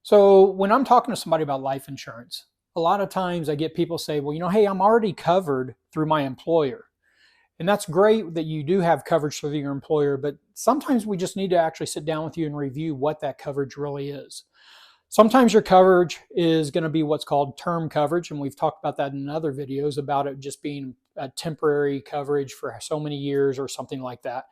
So when I'm talking to somebody about life insurance, a lot of times I get people say, well, hey, I'm already covered through my employer. And that's great that you do have coverage through your employer, but sometimes we just need to actually sit down with you and review what that coverage really is. Sometimes your coverage is going to be what's called term coverage, and we've talked about that in other videos about it just being a temporary coverage for so many years or something like that.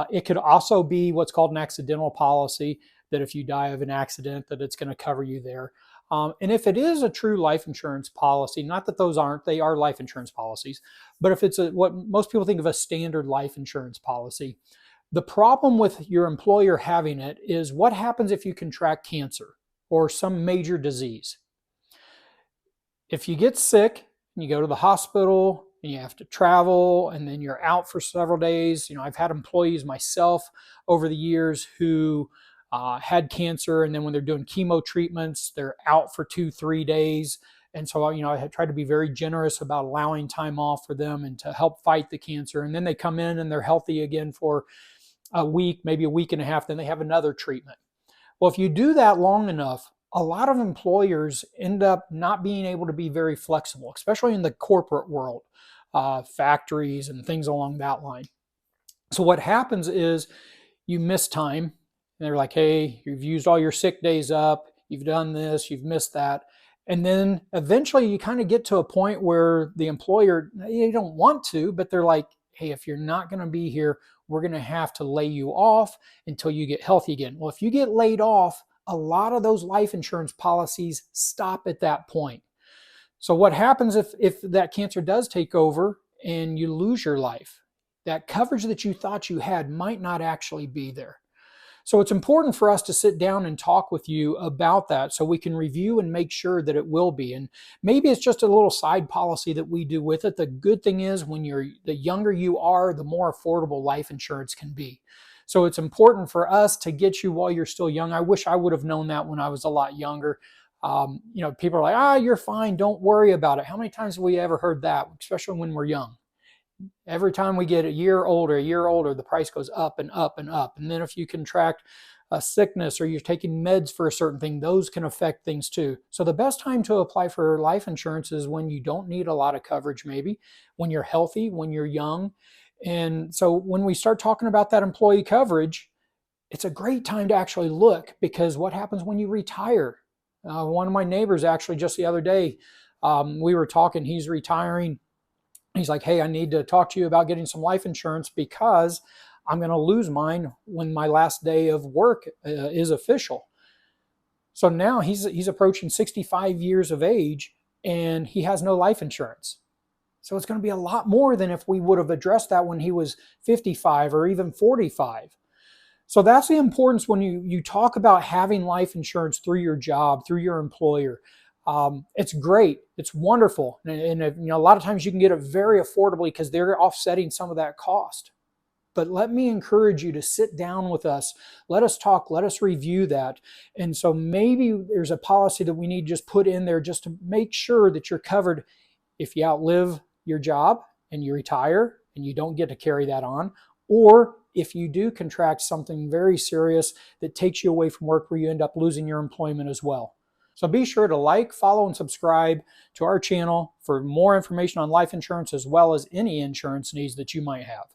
It could also be what's called an accidental policy, that if you die of an accident, that it's going to cover you there. And if it is a true life insurance policy, not that those aren't, they are life insurance policies, but if it's what most people think of a standard life insurance policy, the problem with your employer having it is what happens if you contract cancer or some major disease. If you get sick and you go to the hospital and you have to travel and then you're out for several days, I've had employees myself over the years who had cancer, and then when they're doing chemo treatments, they're out for 2-3 days. And so, I had tried to be very generous about allowing time off for them and to help fight the cancer. And then they come in and they're healthy again for a week, maybe a week and a half, then they have another treatment. Well, if you do that long enough, a lot of employers end up not being able to be very flexible, especially in the corporate world, factories and things along that line. So what happens is you miss time, and they're like, hey, you've used all your sick days up, you've done this, you've missed that. And then eventually you kind of get to a point where the employer, they don't want to, but they're like, hey, if you're not going to be here, we're going to have to lay you off until you get healthy again. Well, if you get laid off, a lot of those life insurance policies stop at that point. So what happens if that cancer does take over and you lose your life? That coverage that you thought you had might not actually be there. So it's important for us to sit down and talk with you about that so we can review and make sure that it will be. And maybe it's just a little side policy that we do with it. The good thing is the younger you are, the more affordable life insurance can be. So it's important for us to get you while you're still young. I wish I would have known that when I was a lot younger. People are like, you're fine, don't worry about it. How many times have we ever heard that, especially when we're young? Every time we get a year older, the price goes up and up and up. And then if you contract a sickness or you're taking meds for a certain thing, those can affect things too. So the best time to apply for life insurance is when you don't need a lot of coverage, maybe when you're healthy, when you're young. And so when we start talking about that employee coverage, it's a great time to actually look, because what happens when you retire? One of my neighbors actually just the other day, we were talking, he's retiring. He's like, hey, I need to talk to you about getting some life insurance because I'm going to lose mine when my last day of work is official. So now he's approaching 65 years of age and he has no life insurance. So it's going to be a lot more than if we would have addressed that when he was 55 or even 45. So that's the importance when you talk about having life insurance through your job, through your employer. It's great. It's wonderful. And a lot of times you can get it very affordably because they're offsetting some of that cost. But let me encourage you to sit down with us. Let us talk. Let us review that. And so maybe there's a policy that we need to just put in there just to make sure that you're covered if you outlive your job and you retire and you don't get to carry that on, or if you do contract something very serious that takes you away from work where you end up losing your employment as well. So be sure to like, follow, and subscribe to our channel for more information on life insurance as well as any insurance needs that you might have.